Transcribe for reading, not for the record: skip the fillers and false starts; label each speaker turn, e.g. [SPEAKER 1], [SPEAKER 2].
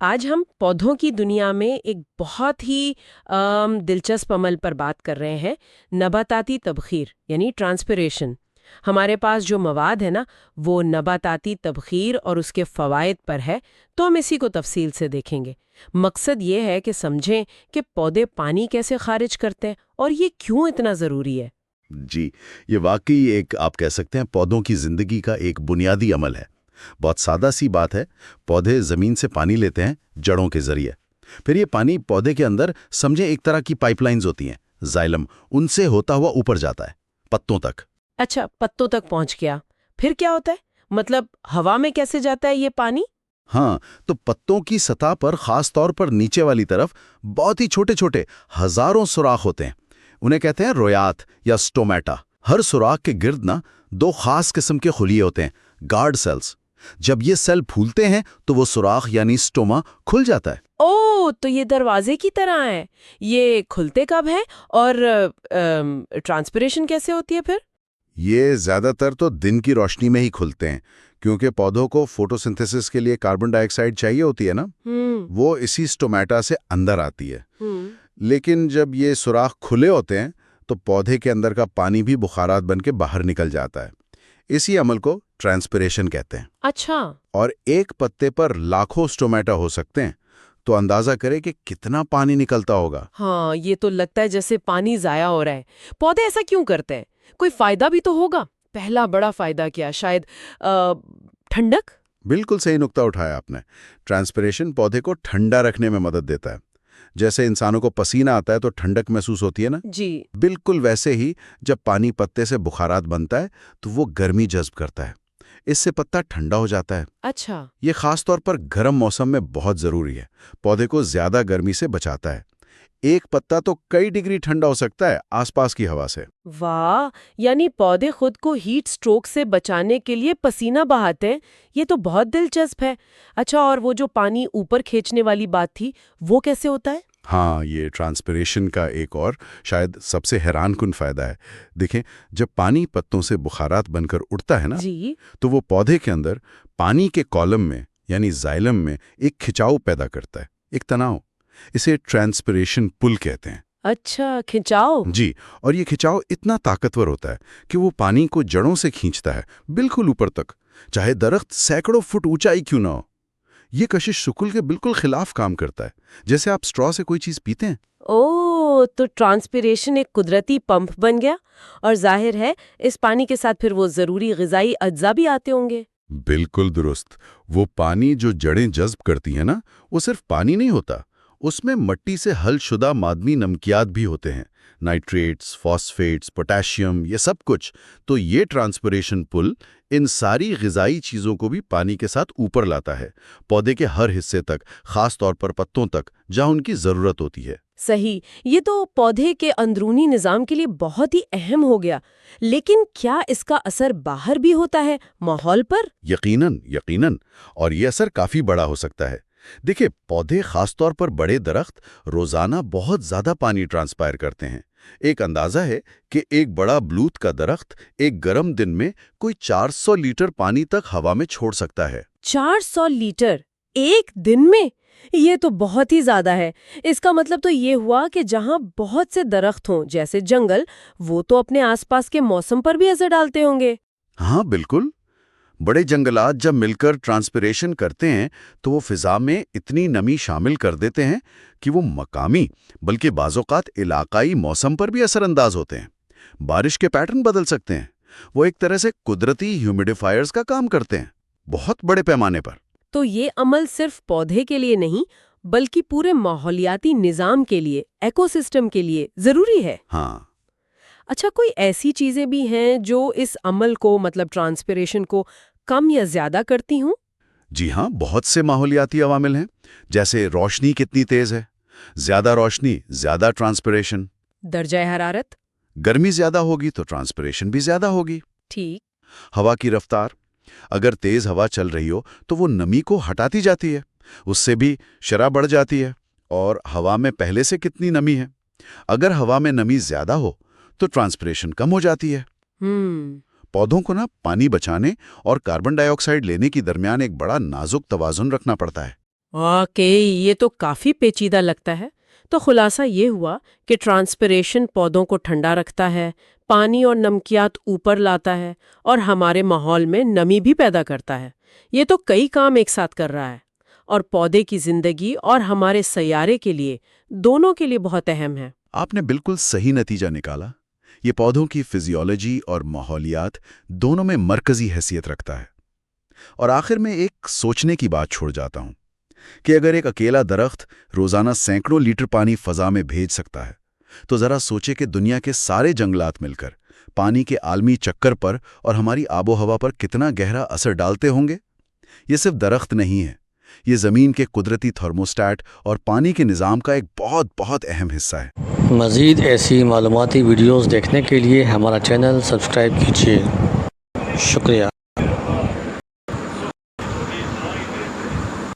[SPEAKER 1] آج ہم پودوں کی دنیا میں ایک بہت ہی دلچسپ عمل پر بات کر رہے ہیں، نباتاتی تبخیر یعنی ٹرانسپیریشن۔ ہمارے پاس جو مواد ہے نا، وہ نباتاتی تبخیر اور اس کے فوائد پر ہے، تو ہم اسی کو تفصیل سے دیکھیں گے۔ مقصد یہ ہے کہ سمجھیں کہ پودے پانی کیسے خارج کرتے ہیں اور یہ کیوں اتنا ضروری ہے۔
[SPEAKER 2] جی، یہ واقعی ایک آپ کہہ سکتے ہیں پودوں کی زندگی کا ایک بنیادی عمل ہے۔ بہت سادہ سی بات ہے، پودے زمین سے پانی لیتے ہیں جڑوں کے ذریعے۔ پھر یہ پانی پودے کے اندر سمجھیں ایک طرح کی پائپ لائنز ہوتی ہیں، زائلم، ان سے ہوتا ہوا اوپر جاتا ہے پتوں تک۔
[SPEAKER 1] اچھا، پتوں تک پہنچ گیا، پھر کیا ہوتا ہے؟ مطلب ہوا میں کیسے جاتا ہے یہ پانی؟
[SPEAKER 2] ہاں، تو پتوں کی سطح پر خاص طور پر نیچے والی طرف بہت ہی چھوٹے چھوٹے ہزاروں سوراخ ہوتے ہیں۔ انہیں کہتے ہیں رویات یا سٹومیٹا۔ ہر سوراخ کے گرد نا دو خاص قسم کے خلیے ہوتے ہیں، گارڈ سیلز۔ جب یہ سیل پھولتے ہیں تو وہ سوراخ یعنی سٹوما کھل جاتا ہے۔
[SPEAKER 1] اوہ، تو یہ دروازے کی طرح ہے۔ یہ کھلتے کب ہے اور ٹرانسپیریشن کیسے ہوتی ہے پھر؟
[SPEAKER 2] یہ زیادہ تر تو دن کی روشنی میں ہی کھلتے ہیں، کیونکہ پودوں کو فوٹوسنتھیسس کے لیے کاربن ڈائی آکسائڈ چاہیے ہوتی ہے نا، وہ اسی سٹومیٹا سے اندر آتی ہے۔ لیکن جب یہ سوراخ کھلے ہوتے ہیں تو پودے کے اندر کا پانی بھی بخارات بن کے باہر نکل جاتا ہے۔ اسی عمل کو ٹرانسپیریشن کہتے ہیں۔
[SPEAKER 1] اچھا،
[SPEAKER 2] اور ایک پتے پر لاکھوں سٹومیٹا ہو سکتے ہیں، تو اندازہ کرے کہ کتنا پانی نکلتا ہوگا۔
[SPEAKER 1] ہاں، یہ تو لگتا ہے جیسے پانی ضائع ہو رہا ہے۔ پودے ایسا کیوں کرتے ہیں؟ کوئی فائدہ بھی تو ہوگا۔ پہلا بڑا فائدہ کیا؟ شاید ٹھنڈک؟
[SPEAKER 2] بالکل صحیح نقطہ اٹھایا آپ نے۔ ٹرانسپیریشن پودے کو ٹھنڈا رکھنے میں مدد دیتا ہے۔ جیسے انسانوں کو پسینہ آتا ہے تو ٹھنڈک محسوس ہوتی ہے نا،
[SPEAKER 1] جی،
[SPEAKER 2] بالکل ویسے ہی جب پانی پتے سے بخارات بنتا ہے تو وہ گرمی جذب کرتا ہے، اس سے پتا ٹھنڈا ہو جاتا ہے۔
[SPEAKER 1] اچھا،
[SPEAKER 2] یہ خاص طور پر گرم موسم میں بہت ضروری ہے، پودے کو زیادہ گرمی سے بچاتا ہے۔ ایک پتا تو کئی ڈگری ٹھنڈا ہو سکتا ہے آس پاس کی ہوا سے۔
[SPEAKER 1] واہ، یعنی پودے خود کو ہیٹ سٹروک سے بچانے کے لیے پسینہ بہاتے ہیں۔ یہ تو بہت دلچسپ ہے۔ اچھا، اور وہ جو پانی اوپر کھینچنے والی بات تھی، وہ کیسے ہوتا ہے؟
[SPEAKER 2] ہاں، یہ ٹرانسپیریشن کا ایک اور شاید سب سے حیران کن فائدہ ہے۔ دیکھیں، جب پانی پتوں سے بخارات بن کر اڑتا ہے نا،
[SPEAKER 1] جی،
[SPEAKER 2] تو وہ پودے کے اندر پانی کے کالم میں یعنی زائلم میں ایک کھچاؤ پیدا کرتا ہے، ایک تناؤ۔ اسے ٹرانسپیریشن پل کہتے ہیں۔
[SPEAKER 1] اچھا، کھنچاؤ۔
[SPEAKER 2] جی، اور یہ کھچاؤ اتنا طاقتور ہوتا ہے کہ وہ پانی کو جڑوں سے کھینچتا ہے، بالکل اوپر تک، چاہے درخت سینکڑوں فٹ اونچائی کیوں نہ ہو۔ یہ کشش شکل کے بالکل خلاف کام کرتا ہے، جیسے آپ سٹرا سے کوئی چیز پیتے ہیں۔
[SPEAKER 1] اوہ، تو ٹرانسپیریشن ایک قدرتی پمپ بن گیا، اور ظاہر ہے اس پانی کے ساتھ پھر وہ ضروری غذائی اجزاء بھی آتے ہوں گے۔
[SPEAKER 2] بالکل درست۔ وہ پانی جو جڑیں جذب کرتی ہیں نا، وہ صرف پانی نہیں ہوتا، اس میں مٹی سے حل شدہ معدنی نمکیات بھی ہوتے ہیں، نائٹریٹس، فاسفیٹس، پوٹاشیم، یہ سب کچھ۔ تو یہ ٹرانسپیریشن پل ان ساری غذائی چیزوں کو بھی پانی کے ساتھ اوپر لاتا ہے، پودے کے ہر حصے تک، خاص طور پر پتوں تک جہاں ان کی ضرورت ہوتی ہے۔
[SPEAKER 1] صحیح، یہ تو پودے کے اندرونی نظام کے لیے بہت ہی اہم ہو گیا۔ لیکن کیا اس کا اثر باہر بھی ہوتا ہے، ماحول پر؟
[SPEAKER 2] یقیناً، یقیناً، اور یہ اثر کافی بڑا ہو سکتا ہے۔ دیکھیں، پودے خاص طور پر بڑے درخت روزانہ بہت زیادہ پانی ٹرانسپائر کرتے ہیں۔ ایک اندازہ ہے کہ ایک بڑا بلوت کا درخت ایک گرم دن میں کوئی 400 لیٹر پانی تک ہوا میں چھوڑ سکتا ہے۔
[SPEAKER 1] 400 لیٹر ایک دن میں؟ یہ تو بہت ہی زیادہ ہے۔ اس کا مطلب تو یہ ہوا کہ جہاں بہت سے درخت ہوں جیسے جنگل، وہ تو اپنے آس پاس کے موسم پر بھی اثر ڈالتے ہوں گے۔
[SPEAKER 2] ہاں بالکل، بڑے جنگلات جب مل کر ٹرانسپیریشن کرتے ہیں تو وہ فضا میں اتنی نمی شامل کر دیتے ہیں کہ وہ مقامی بلکہ بعض اوقات علاقائی موسم پر بھی اثر انداز ہوتے ہیں۔ بارش کے پیٹرن بدل سکتے ہیں۔ وہ ایک طرح سے قدرتی ہیومیڈیفائرز کا کام کرتے ہیں، بہت بڑے پیمانے پر۔
[SPEAKER 1] تو یہ عمل صرف پودے کے لیے نہیں بلکہ پورے ماحولیاتی نظام کے لیے، ایکو سسٹم کے لیے ضروری ہے۔
[SPEAKER 2] ہاں،
[SPEAKER 1] اچھا، کوئی ایسی چیزیں بھی ہیں جو اس عمل کو مطلب ٹرانسپیریشن کو کم یا زیادہ کرتی ہوں؟
[SPEAKER 2] جی ہاں، بہت سے ماحولیاتی عوامل ہیں، جیسے روشنی کتنی تیز ہے، زیادہ روشنی زیادہ ٹرانسپیریشن،
[SPEAKER 1] درجہ حرارت؟
[SPEAKER 2] گرمی زیادہ ہوگی تو ٹرانسپیریشن بھی زیادہ ہوگی،
[SPEAKER 1] ٹھیک۔
[SPEAKER 2] ہوا کی رفتار، اگر تیز ہوا چل رہی ہو تو وہ نمی کو ہٹاتی جاتی ہے، اس سے بھی شرح بڑھ جاتی ہے۔ اور ہوا میں پہلے سے کتنی نمی ہے، اگر ہوا میں نمی زیادہ ہو تو ٹرانسپیریشن کم ہو جاتی ہے۔ پودوں کو پانی بچانے اور کاربن ڈائی آکسائڈ لینے کے درمیان ایک بڑا نازک توازن رکھنا پڑتا ہے۔
[SPEAKER 1] واقعی یہ تو کافی پیچیدہ لگتا ہے۔ تو خلاصہ یہ ہوا کہ ٹرانسپیریشن پودوں کو ٹھنڈا رکھتا ہے، پانی اور نمکیات اوپر لاتا ہے، اور ہمارے ماحول میں نمی بھی پیدا کرتا ہے۔ یہ تو کئی کام ایک ساتھ کر رہا ہے، اور پودے کی زندگی اور ہمارے سیارے کے لیے دونوں کے لیے بہت اہم ہے۔
[SPEAKER 2] آپ نے بالکل صحیح نتیجہ نکالا۔ یہ پودوں کی فزیولوجی اور ماحولیات دونوں میں مرکزی حیثیت رکھتا ہے۔ اور آخر میں ایک سوچنے کی بات چھوڑ جاتا ہوں کہ اگر ایک اکیلا درخت روزانہ سینکڑوں لیٹر پانی فضا میں بھیج سکتا ہے، تو ذرا سوچے کہ دنیا کے سارے جنگلات مل کر پانی کے عالمی چکر پر اور ہماری آب و ہوا پر کتنا گہرا اثر ڈالتے ہوں گے۔ یہ صرف درخت نہیں ہے، یہ زمین کے قدرتی تھرموسٹیٹ اور پانی کے نظام کا ایک بہت بہت اہم حصہ ہے۔
[SPEAKER 3] مزید ایسی معلوماتی ویڈیوز دیکھنے کے لیے ہمارا چینل سبسکرائب کیجیے۔ شکریہ۔